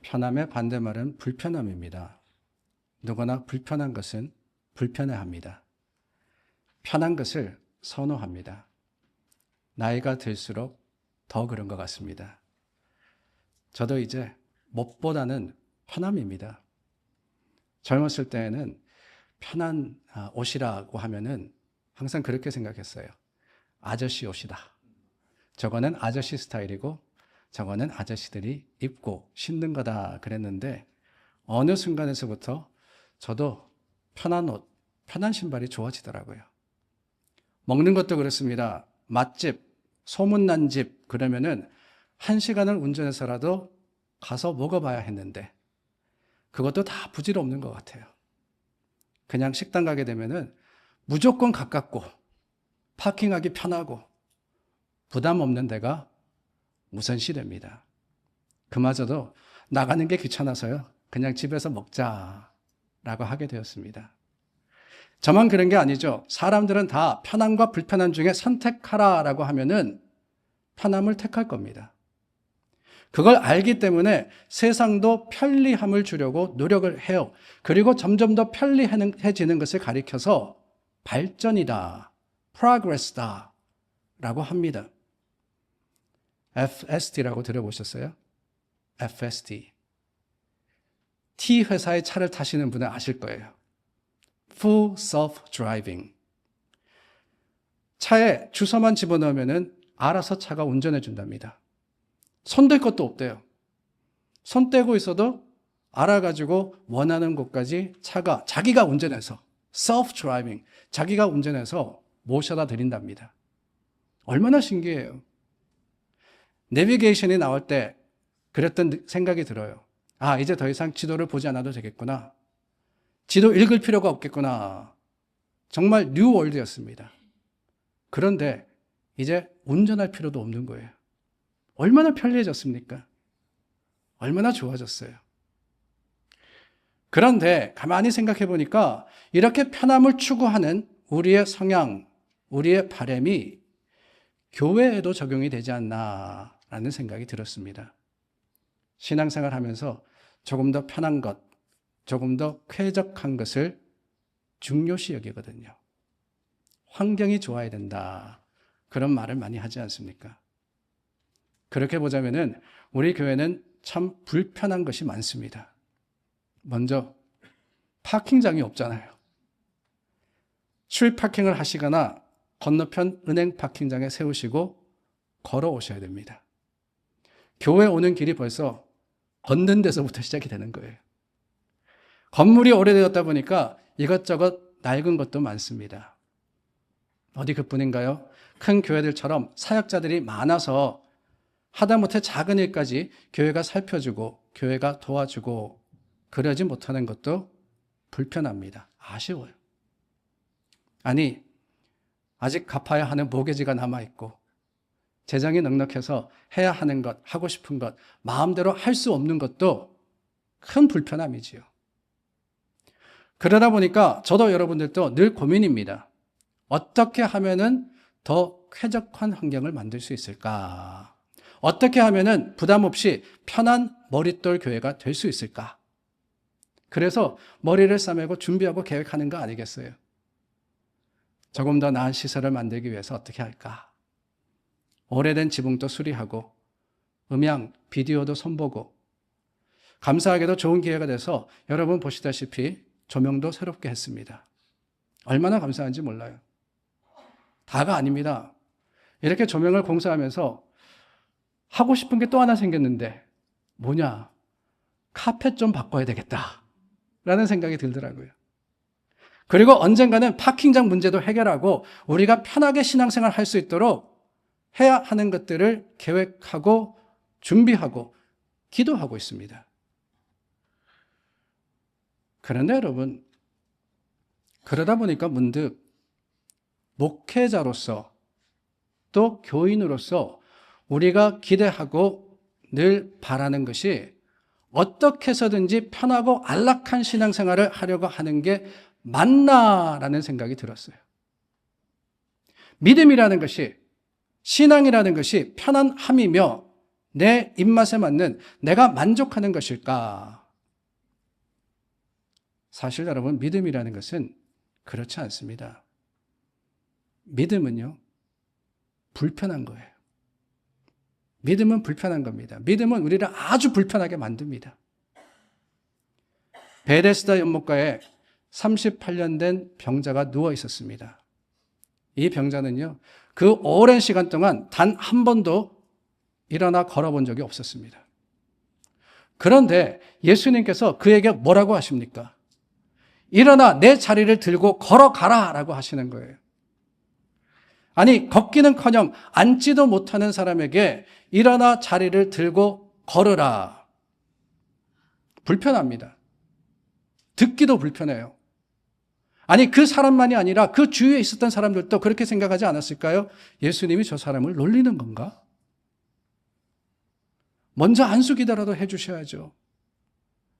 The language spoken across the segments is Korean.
편함의 반대말은 불편함입니다. 누구나 불편한 것은 불편해합니다. 편한 것을 선호합니다. 나이가 들수록 더 그런 것 같습니다. 저도 이제 멋보다는 편함입니다. 젊었을 때에는 편한 옷이라고 하면은 항상 그렇게 생각했어요. 아저씨 옷이다. 저거는 아저씨 스타일이고 저거는 아저씨들이 입고 신는 거다 그랬는데 어느 순간에서부터 저도 편한 옷, 편한 신발이 좋아지더라고요. 먹는 것도 그렇습니다. 맛집, 소문난 집 그러면은 1시간을 운전해서라도 가서 먹어봐야 했는데 그것도 다 부질없는 것 같아요. 그냥 식당 가게 되면은 무조건 가깝고 파킹하기 편하고 부담 없는 데가 우선시됩니다. 그마저도 나가는 게 귀찮아서요. 그냥 집에서 먹자라고 하게 되었습니다. 저만 그런 게 아니죠. 사람들은 다 편함과 불편함 중에 선택하라라고 하면은 편함을 택할 겁니다. 그걸 알기 때문에 세상도 편리함을 주려고 노력을 해요. 그리고 점점 더 편리해지는 것을 가리켜서 발전이다, progress다 라고 합니다. FSD라고 들어보셨어요? FSD. T 회사의 차를 타시는 분은 아실 거예요. Full Self-Driving. 차에 주소만 집어넣으면 알아서 차가 운전해 준답니다. 손댈 것도 없대요. 손 떼고 있어도 알아가지고 원하는 곳까지 차가 자기가 운전해서 self-driving, 자기가 운전해서 모셔다 드린답니다. 얼마나 신기해요. 내비게이션이 나올 때 그랬던 생각이 들어요. 아, 이제 더 이상 지도를 보지 않아도 되겠구나. 지도 읽을 필요가 없겠구나. 정말 뉴월드였습니다. 그런데 이제 운전할 필요도 없는 거예요. 얼마나 편리해졌습니까? 얼마나 좋아졌어요. 그런데 가만히 생각해 보니까 이렇게 편함을 추구하는 우리의 성향, 우리의 바람이 교회에도 적용이 되지 않나라는 생각이 들었습니다. 신앙생활 하면서 조금 더 편한 것, 조금 더 쾌적한 것을 중요시 여기거든요. 환경이 좋아야 된다. 그런 말을 많이 하지 않습니까? 그렇게 보자면은 우리 교회는 참 불편한 것이 많습니다. 먼저 파킹장이 없잖아요. 스트리트 파킹을 하시거나 건너편 은행 파킹장에 세우시고 걸어오셔야 됩니다. 교회 오는 길이 벌써 걷는 데서부터 시작이 되는 거예요. 건물이 오래되었다 보니까 이것저것 낡은 것도 많습니다. 어디 그뿐인가요? 큰 교회들처럼 사역자들이 많아서 하다못해 작은 일까지 교회가 살펴주고 교회가 도와주고 그러지 못하는 것도 불편합니다. 아쉬워요. 아니, 아직 갚아야 하는 모기지가 남아있고 재정이 넉넉해서 해야 하는 것, 하고 싶은 것, 마음대로 할 수 없는 것도 큰 불편함이지요. 그러다 보니까 저도 여러분들도 늘 고민입니다. 어떻게 하면은 더 쾌적한 환경을 만들 수 있을까? 어떻게 하면은 부담 없이 편한 머릿돌 교회가 될 수 있을까? 그래서 머리를 싸매고 준비하고 계획하는 거 아니겠어요? 조금 더 나은 시설을 만들기 위해서 어떻게 할까? 오래된 지붕도 수리하고 음향, 비디오도 손보고 감사하게도 좋은 기회가 돼서 여러분 보시다시피 조명도 새롭게 했습니다. 얼마나 감사한지 몰라요. 다가 아닙니다. 이렇게 조명을 공사하면서 하고 싶은 게 또 하나 생겼는데 뭐냐? 카펫 좀 바꿔야 되겠다 라는 생각이 들더라고요. 그리고 언젠가는 파킹장 문제도 해결하고 우리가 편하게 신앙생활 할 수 있도록 해야 하는 것들을 계획하고 준비하고 기도하고 있습니다. 그런데 여러분, 그러다 보니까 문득 목회자로서 또 교인으로서 우리가 기대하고 늘 바라는 것이 어떻게 해서든지 편하고 안락한 신앙생활을 하려고 하는 게 맞나라는 생각이 들었어요. 믿음이라는 것이, 신앙이라는 것이 편안함이며 내 입맛에 맞는 내가 만족하는 것일까? 사실 여러분, 믿음이라는 것은 그렇지 않습니다. 믿음은요, 불편한 거예요. 믿음은 불편한 겁니다. 믿음은 우리를 아주 불편하게 만듭니다. 베데스다 연못가에 38년 된 병자가 누워 있었습니다. 이 병자는요, 그 오랜 시간 동안 단 한 번도 일어나 걸어본 적이 없었습니다. 그런데 예수님께서 그에게 뭐라고 하십니까? 일어나 내 자리를 들고 걸어가라 라고 하시는 거예요. 아니, 걷기는커녕 앉지도 못하는 사람에게 일어나 자리를 들고 걸으라. 불편합니다. 듣기도 불편해요. 아니, 그 사람만이 아니라 그 주위에 있었던 사람들도 그렇게 생각하지 않았을까요? 예수님이 저 사람을 놀리는 건가? 먼저 안수기도라도 해주셔야죠.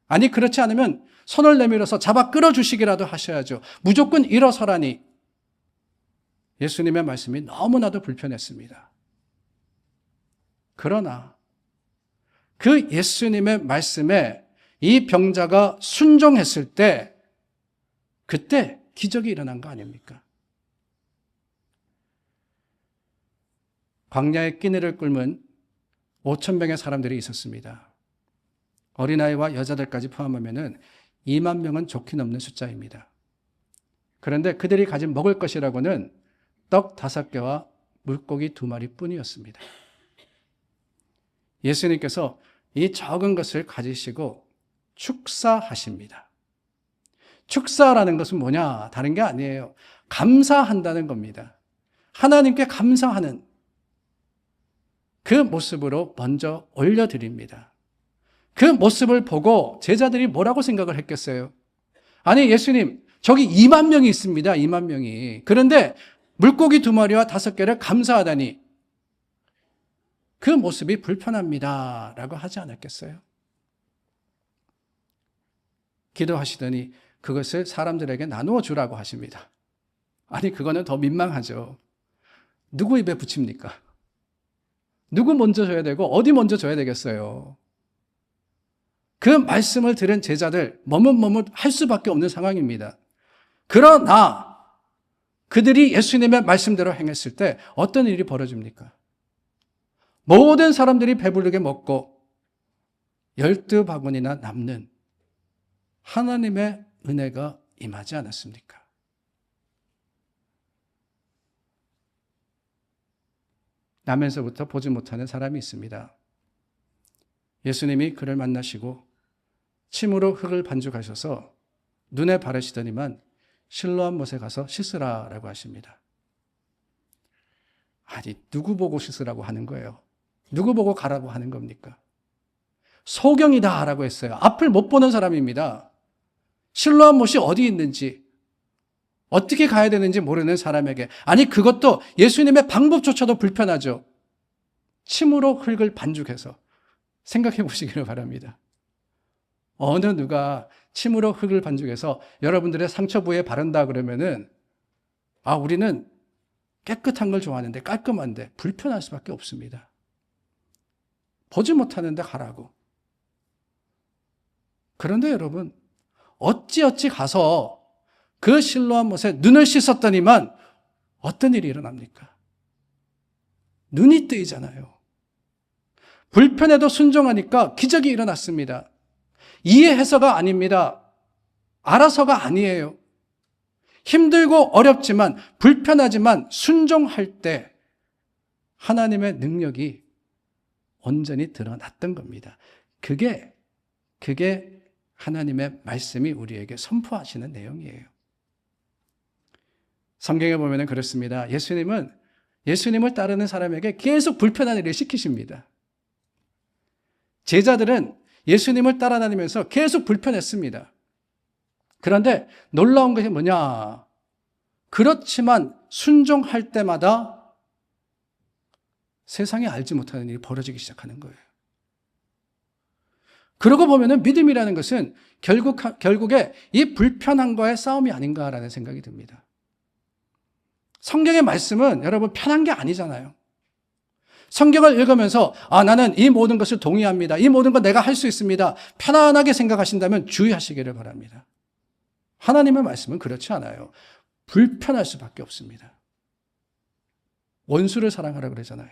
아니, 그렇지 않으면 손을 내밀어서 잡아 끌어주시기라도 하셔야죠. 무조건 일어서라니. 예수님의 말씀이 너무나도 불편했습니다. 그러나 그 예수님의 말씀에 이 병자가 순종했을 때 그때 기적이 일어난 거 아닙니까? 광야의 끼니를 끓는 5,000명의 사람들이 있었습니다. 어린아이와 여자들까지 포함하면 2만 명은 좋게 넘는 숫자입니다. 그런데 그들이 가진 먹을 것이라고는 떡 5개와 물고기 2마리 뿐이었습니다. 예수님께서 이 적은 것을 가지시고 축사하십니다. 축사라는 것은 뭐냐? 다른 게 아니에요. 감사한다는 겁니다. 하나님께 감사하는 그 모습으로 먼저 올려드립니다. 그 모습을 보고 제자들이 뭐라고 생각을 했겠어요? 아니, 예수님, 저기 2만 명이 있습니다. 2만 명이. 그런데 물고기 2마리와 5개를 감사하다니 그 모습이 불편합니다. 라고 하지 않았겠어요? 기도하시더니 그것을 사람들에게 나누어 주라고 하십니다. 아니, 그거는 더 민망하죠. 누구 입에 붙입니까? 누구 먼저 줘야 되고 어디 먼저 줘야 되겠어요? 그 말씀을 들은 제자들 머뭇머뭇 할 수밖에 없는 상황입니다. 그러나 그들이 예수님의 말씀대로 행했을 때 어떤 일이 벌어집니까? 모든 사람들이 배부르게 먹고 12바구니나 남는 하나님의 은혜가 임하지 않았습니까? 나면서부터 보지 못하는 사람이 있습니다. 예수님이 그를 만나시고 침으로 흙을 반죽하셔서 눈에 바르시더니만 실로암 못에 가서 씻으라라고 하십니다. 아니, 누구 보고 씻으라고 하는 거예요? 누구 보고 가라고 하는 겁니까? 소경이다라고 했어요. 앞을 못 보는 사람입니다. 실로암 못이 어디 있는지, 어떻게 가야 되는지 모르는 사람에게, 아니, 그것도 예수님의 방법조차도 불편하죠. 침으로 흙을 반죽해서. 생각해 보시기를 바랍니다. 어느 누가 침으로 흙을 반죽해서 여러분들의 상처 부위에 바른다 그러면은, 아, 우리는 깨끗한 걸 좋아하는데, 깔끔한데 불편할 수밖에 없습니다. 보지 못하는데 가라고. 그런데 여러분, 어찌어찌 가서 그 실로암 못에 눈을 씻었더니만 어떤 일이 일어납니까? 눈이 뜨이잖아요. 불편해도 순종하니까 기적이 일어났습니다. 이해해서가 아닙니다. 알아서가 아니에요. 힘들고 어렵지만 불편하지만 순종할 때 하나님의 능력이 온전히 드러났던 겁니다. 그게 하나님의 말씀이 우리에게 선포하시는 내용이에요. 성경에 보면 그렇습니다. 예수님을 따르는 사람에게 계속 불편한 일을 시키십니다. 제자들은 예수님을 따라다니면서 계속 불편했습니다. 그런데 놀라운 것이 뭐냐? 그렇지만 순종할 때마다 세상에 알지 못하는 일이 벌어지기 시작하는 거예요. 그러고 보면은 믿음이라는 것은 결국에 이 불편함과의 싸움이 아닌가라는 생각이 듭니다. 성경의 말씀은 여러분 편한 게 아니잖아요. 성경을 읽으면서 나는 이 모든 것을 동의합니다. 이 모든 것 내가 할 수 있습니다. 편안하게 생각하신다면 주의하시기를 바랍니다. 하나님의 말씀은 그렇지 않아요. 불편할 수밖에 없습니다. 원수를 사랑하라 그러잖아요.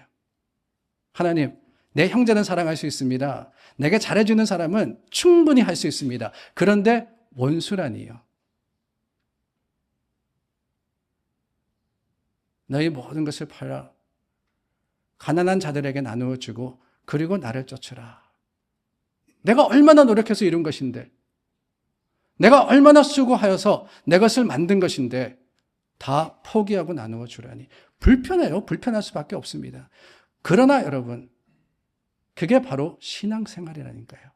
하나님, 내 형제는 사랑할 수 있습니다. 내게 잘해주는 사람은 충분히 할 수 있습니다. 그런데 원수라니요. 너희 모든 것을 팔아 가난한 자들에게 나누어 주고 그리고 나를 쫓으라. 내가 얼마나 노력해서 이룬 것인데, 내가 얼마나 수고하여서 내 것을 만든 것인데 다 포기하고 나누어 주라니. 불편해요. 불편할 수밖에 없습니다. 그러나 여러분, 그게 바로 신앙생활이라니까요.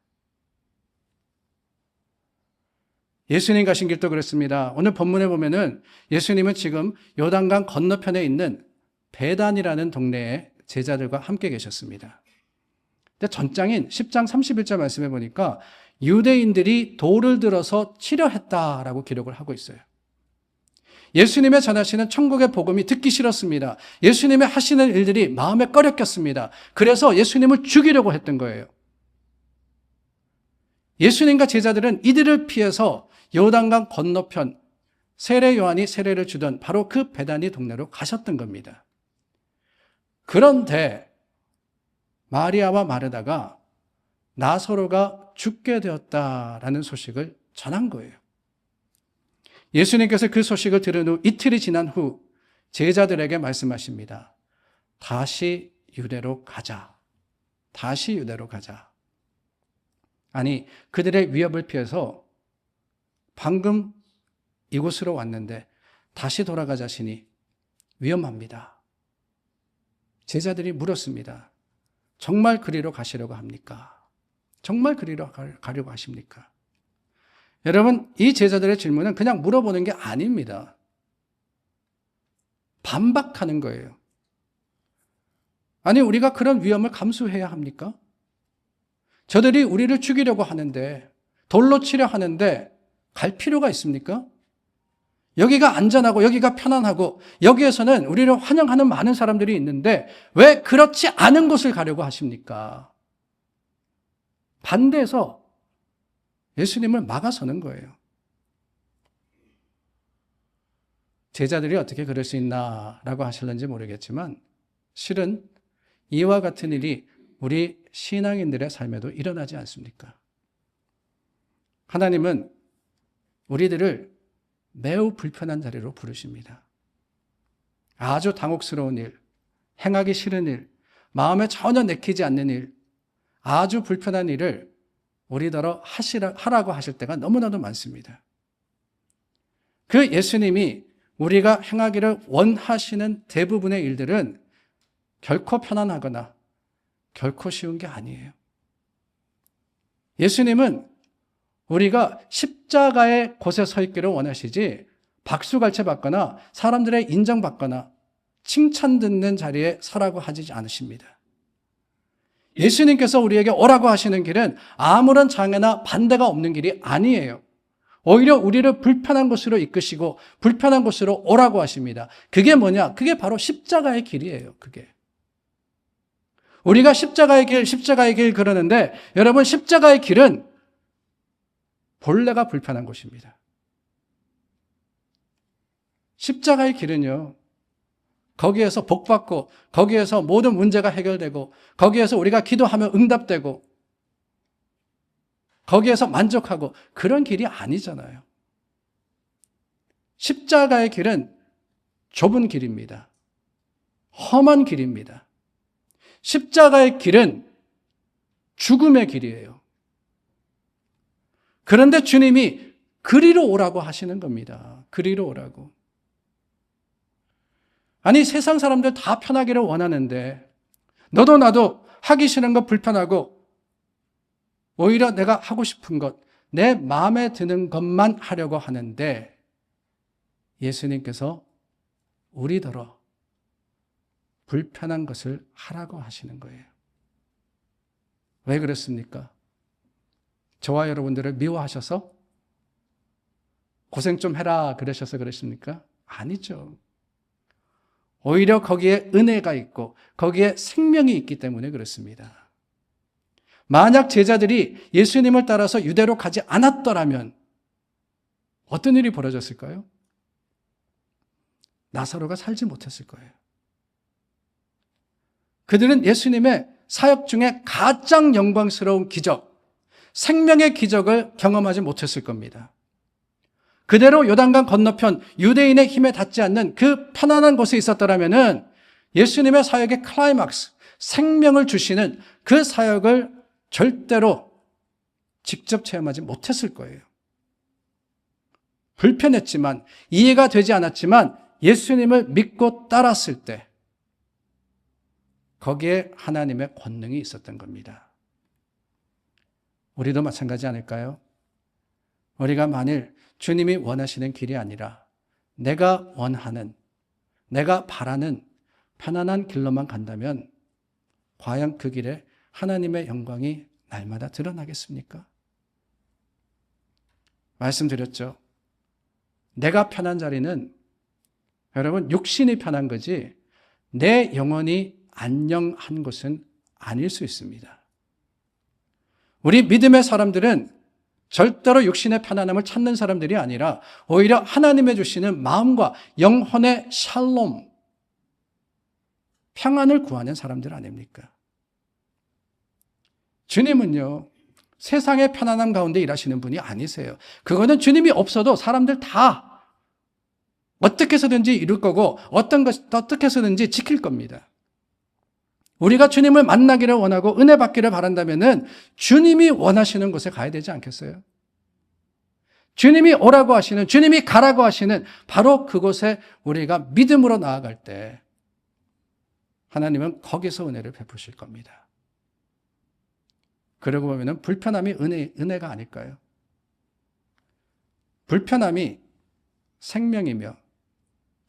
예수님 가신 길도 그렇습니다. 오늘 본문에 보면은 예수님은 지금 요단강 건너편에 있는 베단이라는 동네에 제자들과 함께 계셨습니다. 근데 전장인 10장 31절 말씀해 보니까 유대인들이 돌을 들어서 치려했다라고 기록을 하고 있어요. 예수님의 전하시는 천국의 복음이 듣기 싫었습니다. 예수님의 하시는 일들이 마음에 꺼렸겠습니다. 그래서 예수님을 죽이려고 했던 거예요. 예수님과 제자들은 이들을 피해서 요단강 건너편 세례 요한이 세례를 주던 바로 그 베다니 동네로 가셨던 겁니다. 그런데 마리아와 마르다가 나사로가 죽게 되었다라는 소식을 전한 거예요. 예수님께서 그 소식을 들은 후 이틀이 지난 후 제자들에게 말씀하십니다. 다시 유대로 가자. 다시 유대로 가자. 아니, 그들의 위협을 피해서 방금 이곳으로 왔는데 다시 돌아가자시니 위험합니다. 제자들이 물었습니다. 정말 그리로 가시려고 합니까? 정말 그리로 가려고 하십니까? 여러분, 이 제자들의 질문은 그냥 물어보는 게 아닙니다. 반박하는 거예요. 아니, 우리가 그런 위험을 감수해야 합니까? 저들이 우리를 죽이려고 하는데, 돌로 치려 하는데 갈 필요가 있습니까? 여기가 안전하고 여기가 편안하고 여기에서는 우리를 환영하는 많은 사람들이 있는데 왜 그렇지 않은 곳을 가려고 하십니까? 반대해서 예수님을 막아서는 거예요. 제자들이 어떻게 그럴 수 있나라고 하실는지 모르겠지만 실은 이와 같은 일이 우리 신앙인들의 삶에도 일어나지 않습니까? 하나님은 우리들을 매우 불편한 자리로 부르십니다. 아주 당혹스러운 일, 행하기 싫은 일, 마음에 전혀 내키지 않는 일, 아주 불편한 일을 우리더러 하라고 하실 때가 너무나도 많습니다. 그 예수님이 우리가 행하기를 원하시는 대부분의 일들은 결코 편안하거나 결코 쉬운 게 아니에요. 예수님은 우리가 십자가의 곳에 서 있기를 원하시지 박수갈채 받거나 사람들의 인정받거나 칭찬 듣는 자리에 서라고 하지 않으십니다. 예수님께서 우리에게 오라고 하시는 길은 아무런 장애나 반대가 없는 길이 아니에요. 오히려 우리를 불편한 곳으로 이끄시고 불편한 곳으로 오라고 하십니다. 그게 뭐냐? 그게 바로 십자가의 길이에요. 그게. 우리가 십자가의 길 그러는데 여러분, 십자가의 길은 본래가 불편한 곳입니다. 십자가의 길은요, 거기에서 복받고 거기에서 모든 문제가 해결되고 거기에서 우리가 기도하면 응답되고 거기에서 만족하고 그런 길이 아니잖아요. 십자가의 길은 좁은 길입니다. 험한 길입니다. 십자가의 길은 죽음의 길이에요. 그런데 주님이 그리로 오라고 하시는 겁니다. 그리로 오라고. 아니, 세상 사람들 다 편하기를 원하는데 너도 나도 하기 싫은 것 불편하고 오히려 내가 하고 싶은 것, 내 마음에 드는 것만 하려고 하는데 예수님께서 우리더러 불편한 것을 하라고 하시는 거예요. 왜 그렇습니까? 저와 여러분들을 미워하셔서 고생 좀 해라 그러셔서 그러십니까? 아니죠. 오히려 거기에 은혜가 있고 거기에 생명이 있기 때문에 그렇습니다. 만약 제자들이 예수님을 따라서 유대로 가지 않았더라면 어떤 일이 벌어졌을까요? 나사로가 살지 못했을 거예요. 그들은 예수님의 사역 중에 가장 영광스러운 기적, 생명의 기적을 경험하지 못했을 겁니다. 그대로 요단강 건너편 유대인의 힘에 닿지 않는 그 편안한 곳에 있었더라면 예수님의 사역의 클라이막스, 생명을 주시는 그 사역을 절대로 직접 체험하지 못했을 거예요. 불편했지만, 이해가 되지 않았지만 예수님을 믿고 따랐을 때 거기에 하나님의 권능이 있었던 겁니다. 우리도 마찬가지 아닐까요? 우리가 만일 주님이 원하시는 길이 아니라 내가 원하는, 내가 바라는 편안한 길로만 간다면 과연 그 길에 하나님의 영광이 날마다 드러나겠습니까? 말씀드렸죠. 내가 편한 자리는 여러분 육신이 편한 거지 내 영혼이 안녕한 곳은 아닐 수 있습니다. 우리 믿음의 사람들은 절대로 육신의 편안함을 찾는 사람들이 아니라 오히려 하나님의 주시는 마음과 영혼의 샬롬, 평안을 구하는 사람들 아닙니까? 주님은요, 세상의 편안함 가운데 일하시는 분이 아니세요. 그거는 주님이 없어도 사람들 다 어떻게 해서든지 이룰 거고 어떻게 해서든지 지킬 겁니다. 우리가 주님을 만나기를 원하고 은혜 받기를 바란다면은 주님이 원하시는 곳에 가야 되지 않겠어요? 주님이 오라고 하시는, 주님이 가라고 하시는 바로 그곳에 우리가 믿음으로 나아갈 때 하나님은 거기서 은혜를 베푸실 겁니다. 그러고 보면은 불편함이 은혜가 아닐까요? 불편함이 생명이며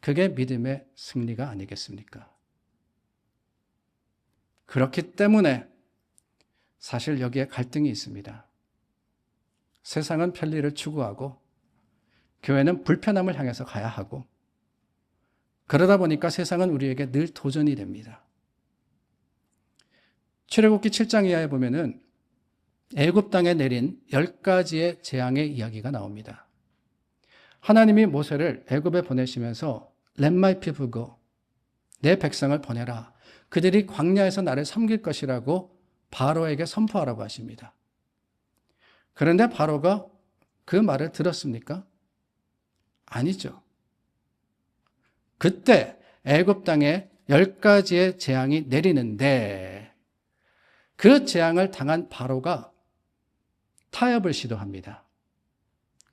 그게 믿음의 승리가 아니겠습니까? 그렇기 때문에 사실 여기에 갈등이 있습니다. 세상은 편리를 추구하고 교회는 불편함을 향해서 가야 하고 그러다 보니까 세상은 우리에게 늘 도전이 됩니다. 출애굽기 7장 이하에 보면은 애굽 땅에 내린 10가지의 재앙의 이야기가 나옵니다. 하나님이 모세를 애굽에 보내시면서 Let my people go, 내 백성을 보내라. 그들이 광야에서 나를 섬길 것이라고 바로에게 선포하라고 하십니다. 그런데 바로가 그 말을 들었습니까? 아니죠. 그때 애굽 땅에 10가지의 재앙이 내리는데 그 재앙을 당한 바로가 타협을 시도합니다.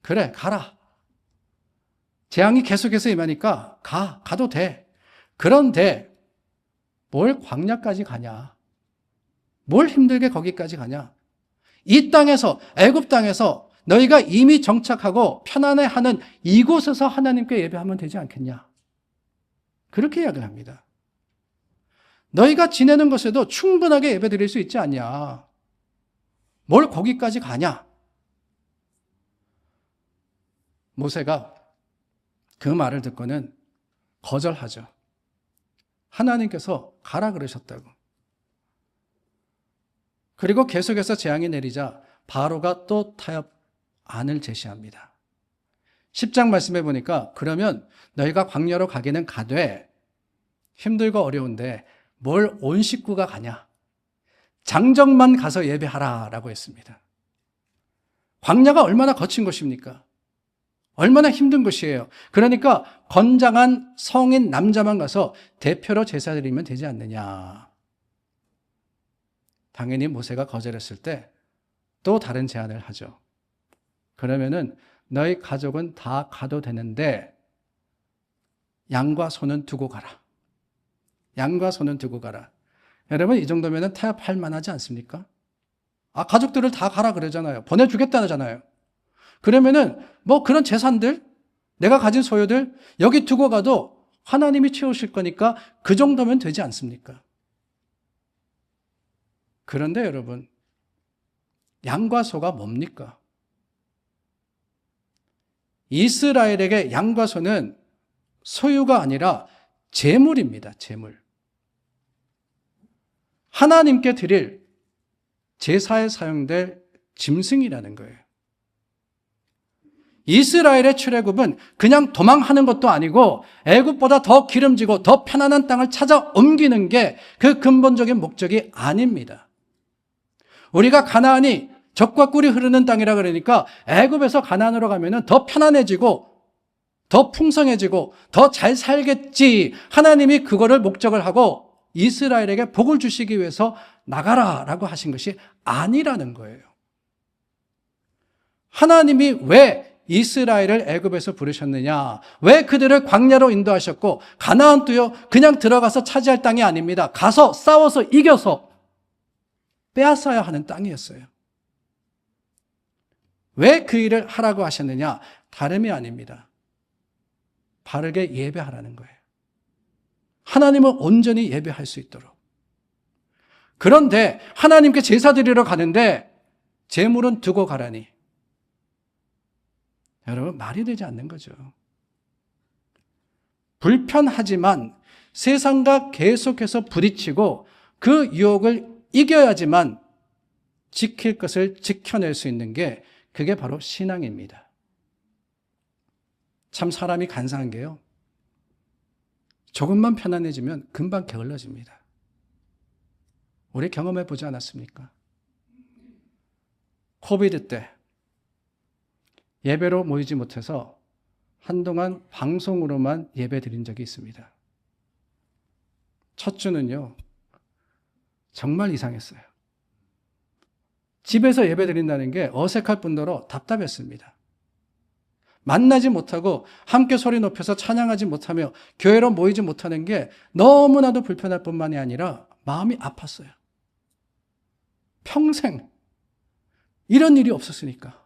그래, 가라. 재앙이 계속해서 임하니까 가도 돼. 그런데 뭘 광야까지 가냐? 뭘 힘들게 거기까지 가냐? 이 땅에서, 애굽 땅에서 너희가 이미 정착하고 편안해하는 이곳에서 하나님께 예배하면 되지 않겠냐? 그렇게 이야기를 합니다. 너희가 지내는 것에도 충분하게 예배 드릴 수 있지 않냐? 뭘 거기까지 가냐? 모세가 그 말을 듣고는 거절하죠. 하나님께서 가라 그러셨다고. 그리고 계속해서 재앙이 내리자 바로가 또 타협안을 제시합니다. 10장 말씀해 보니까 그러면 너희가 광야로 가기는 가되 힘들고 어려운데 뭘 온 식구가 가냐? 장정만 가서 예배하라 라고 했습니다. 광야가 얼마나 거친 것입니까? 얼마나 힘든 것이에요. 그러니까 건장한 성인 남자만 가서 대표로 제사 드리면 되지 않느냐. 당연히 모세가 거절했을 때 또 다른 제안을 하죠. 그러면은 너희 가족은 다 가도 되는데 양과 소는 두고 가라. 양과 소는 두고 가라. 여러분 이 정도면은 타협할 만하지 않습니까? 가족들을 다 가라 그러잖아요. 보내주겠다잖아요. 그러면은 뭐 그런 재산들, 내가 가진 소유들 여기 두고 가도 하나님이 채우실 거니까 그 정도면 되지 않습니까? 그런데 여러분, 양과 소가 뭡니까? 이스라엘에게 양과 소는 소유가 아니라 제물입니다. 제물. 하나님께 드릴 제사에 사용될 짐승이라는 거예요. 이스라엘의 출애굽은 그냥 도망하는 것도 아니고 애굽보다 더 기름지고 더 편안한 땅을 찾아 옮기는 게 그 근본적인 목적이 아닙니다. 우리가 가나안이 젖과 꿀이 흐르는 땅이라 그러니까 애굽에서 가나안으로 가면은 더 편안해지고 더 풍성해지고 더 잘 살겠지. 하나님이 그거를 목적을 하고 이스라엘에게 복을 주시기 위해서 나가라라고 하신 것이 아니라는 거예요. 하나님이 왜 이스라엘을 애굽에서 부르셨느냐? 왜 그들을 광야로 인도하셨고 가나안 또요 그냥 들어가서 차지할 땅이 아닙니다. 가서 싸워서 이겨서 빼앗아야 하는 땅이었어요. 왜 그 일을 하라고 하셨느냐? 다름이 아닙니다. 바르게 예배하라는 거예요. 하나님을 온전히 예배할 수 있도록. 그런데 하나님께 제사 드리러 가는데 제물은 두고 가라니. 여러분, 말이 되지 않는 거죠. 불편하지만 세상과 계속해서 부딪히고 그 유혹을 이겨야지만 지킬 것을 지켜낼 수 있는 게 그게 바로 신앙입니다. 참 사람이 간사한 게요. 조금만 편안해지면 금방 게을러집니다. 우리 경험해 보지 않았습니까? 코비드 때 예배로 모이지 못해서 한동안 방송으로만 예배 드린 적이 있습니다. 첫 주는요, 정말 이상했어요. 집에서 예배 드린다는 게 어색할 뿐더러 답답했습니다. 만나지 못하고 함께 소리 높여서 찬양하지 못하며 교회로 모이지 못하는 게 너무나도 불편할 뿐만이 아니라 마음이 아팠어요. 평생 이런 일이 없었으니까.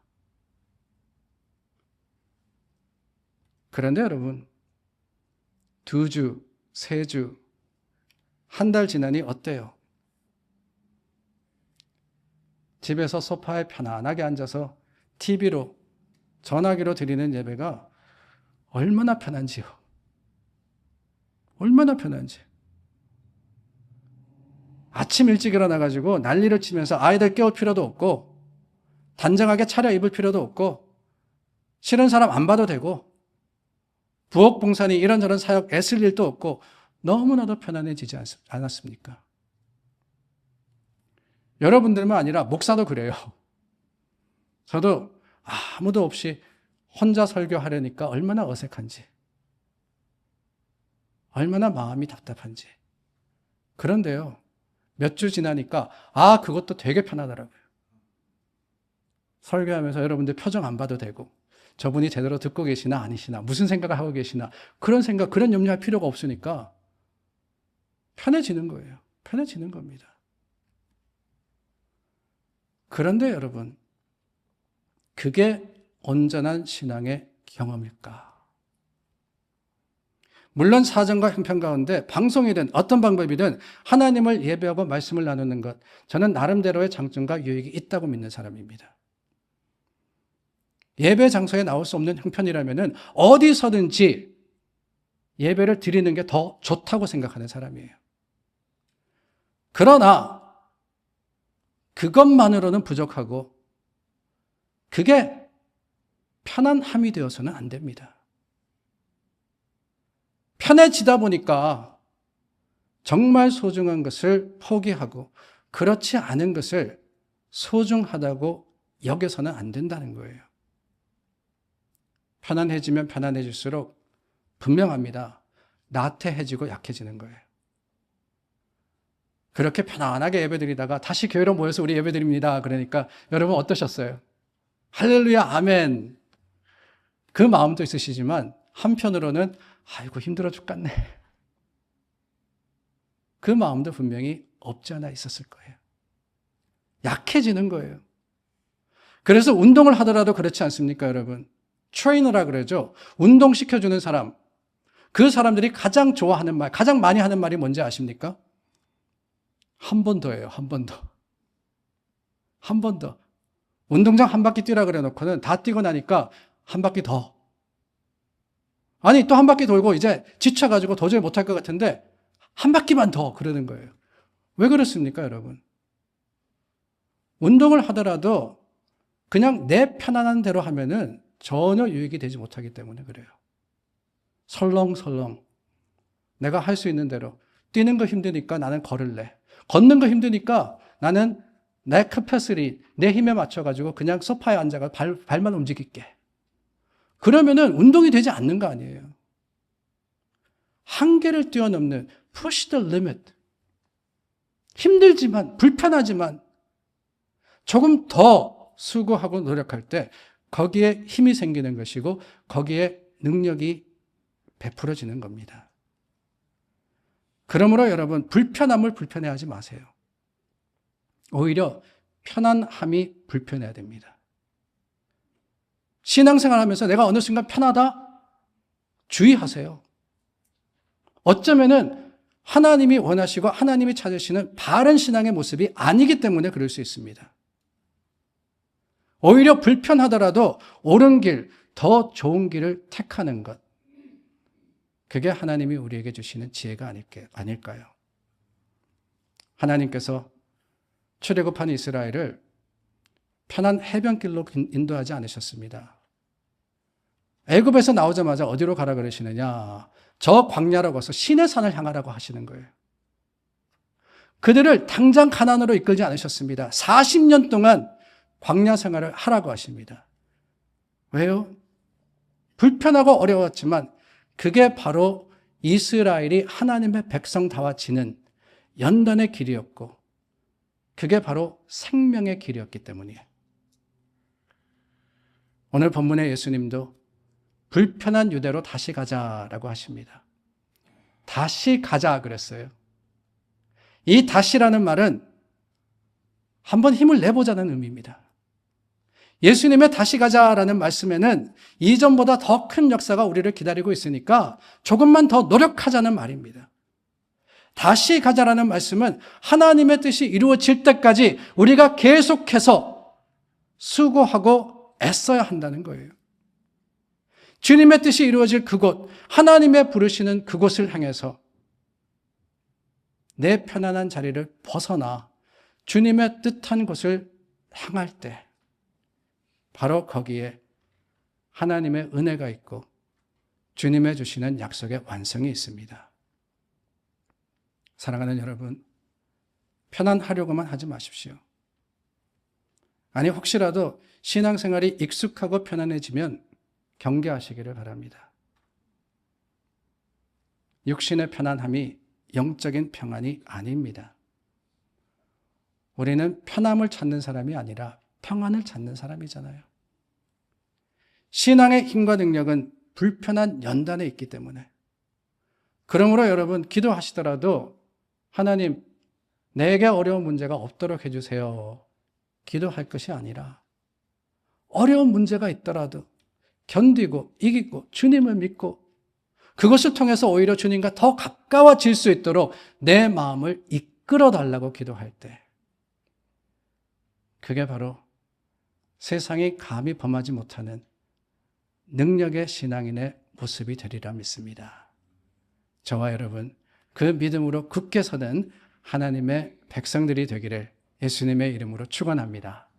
그런데 여러분, 2주, 3주, 한 달 지나니 어때요? 집에서 소파에 편안하게 앉아서 TV로, 전화기로 드리는 예배가 얼마나 편한지요. 얼마나 편한지. 아침 일찍 일어나가지고 난리를 치면서 아이들 깨울 필요도 없고, 단정하게 차려입을 필요도 없고, 싫은 사람 안 봐도 되고, 부엌 봉사니 이런저런 사역 애쓸 일도 없고 너무나도 편안해지지 않았습니까? 여러분들만 아니라 목사도 그래요. 저도 아무도 없이 혼자 설교하려니까 얼마나 어색한지, 얼마나 마음이 답답한지. 그런데요, 몇 주 지나니까 그것도 되게 편하더라고요. 설교하면서 여러분들 표정 안 봐도 되고, 저분이 제대로 듣고 계시나 아니시나, 무슨 생각을 하고 계시나, 그런 생각, 그런 염려할 필요가 없으니까 편해지는 거예요. 편해지는 겁니다. 그런데 여러분, 그게 온전한 신앙의 경험일까? 물론 사정과 형편 가운데 방송이든 어떤 방법이든 하나님을 예배하고 말씀을 나누는 것, 저는 나름대로의 장점과 유익이 있다고 믿는 사람입니다. 예배 장소에 나올 수 없는 형편이라면 어디서든지 예배를 드리는 게 더 좋다고 생각하는 사람이에요. 그러나 그것만으로는 부족하고 그게 편안함이 되어서는 안 됩니다. 편해지다 보니까 정말 소중한 것을 포기하고 그렇지 않은 것을 소중하다고 여겨서는 안 된다는 거예요. 편안해지면 편안해질수록 분명합니다. 나태해지고 약해지는 거예요. 그렇게 편안하게 예배드리다가 다시 교회로 모여서 우리 예배드립니다. 그러니까 여러분 어떠셨어요? 할렐루야, 아멘. 그 마음도 있으시지만 한편으로는 아이고 힘들어 죽겠네. 그 마음도 분명히 없지 않아 있었을 거예요. 약해지는 거예요. 그래서 운동을 하더라도 그렇지 않습니까, 여러분? 트레이너라 그러죠. 운동시켜주는 사람. 그 사람들이 가장 좋아하는 말, 가장 많이 하는 말이 뭔지 아십니까? 한 번 더예요. 한 번 더. 한 번 더. 운동장 한 바퀴 뛰라 그래 놓고는 다 뛰고 나니까 한 바퀴 더. 아니, 또 한 바퀴 돌고 이제 지쳐가지고 도저히 못할 것 같은데 한 바퀴만 더 그러는 거예요. 왜 그렇습니까, 여러분? 운동을 하더라도 그냥 내 편안한 대로 하면은 전혀 유익이 되지 못하기 때문에 그래요. 설렁설렁 내가 할 수 있는 대로 뛰는 거 힘드니까 나는 걸을래. 걷는 거 힘드니까 나는 내 캐퍼시티, 내 힘에 맞춰가지고 그냥 소파에 앉아가 발만 움직일게. 그러면은 운동이 되지 않는 거 아니에요. 한계를 뛰어넘는 push the limit. 힘들지만, 불편하지만 조금 더 수고하고 노력할 때 거기에 힘이 생기는 것이고 거기에 능력이 베풀어지는 겁니다. 그러므로 여러분, 불편함을 불편해하지 마세요. 오히려 편안함이 불편해야 됩니다. 신앙생활 하면서 내가 어느 순간 편하다? 주의하세요. 어쩌면은 하나님이 원하시고 하나님이 찾으시는 바른 신앙의 모습이 아니기 때문에 그럴 수 있습니다. 오히려 불편하더라도 옳은 길, 더 좋은 길을 택하는 것. 그게 하나님이 우리에게 주시는 지혜가 아닐까요? 하나님께서 출애굽한 이스라엘을 편한 해변길로 인도하지 않으셨습니다. 애굽에서 나오자마자 어디로 가라 그러시느냐? 저 광야라고 해서 시내 산을 향하라고 하시는 거예요. 그들을 당장 가나안으로 이끌지 않으셨습니다. 40년 동안 광야 생활을 하라고 하십니다. 왜요? 불편하고 어려웠지만 그게 바로 이스라엘이 하나님의 백성다와 지는 연단의 길이었고 그게 바로 생명의 길이었기 때문이에요. 오늘 본문의 예수님도 불편한 유대로 다시 가자라고 하십니다. 다시 가자 그랬어요. 이 다시라는 말은 한번 힘을 내보자는 의미입니다. 예수님의 다시 가자라는 말씀에는 이전보다 더 큰 역사가 우리를 기다리고 있으니까 조금만 더 노력하자는 말입니다. 다시 가자라는 말씀은 하나님의 뜻이 이루어질 때까지 우리가 계속해서 수고하고 애써야 한다는 거예요. 주님의 뜻이 이루어질 그곳, 하나님의 부르시는 그곳을 향해서 내 편안한 자리를 벗어나 주님의 뜻한 곳을 향할 때 바로 거기에 하나님의 은혜가 있고 주님의 주시는 약속의 완성이 있습니다. 사랑하는 여러분, 편안하려고만 하지 마십시오. 아니 혹시라도 신앙생활이 익숙하고 편안해지면 경계하시기를 바랍니다. 육신의 편안함이 영적인 평안이 아닙니다. 우리는 편함을 찾는 사람이 아니라 평안을 찾는 사람이잖아요. 신앙의 힘과 능력은 불편한 연단에 있기 때문에 그러므로 여러분 기도하시더라도 하나님 내게 어려운 문제가 없도록 해주세요. 기도할 것이 아니라 어려운 문제가 있더라도 견디고 이기고 주님을 믿고 그것을 통해서 오히려 주님과 더 가까워질 수 있도록 내 마음을 이끌어 달라고 기도할 때 그게 바로 세상이 감히 범하지 못하는 능력의 신앙인의 모습이 되리라 믿습니다. 저와 여러분 그 믿음으로 굳게 서는 하나님의 백성들이 되기를 예수님의 이름으로 축원합니다.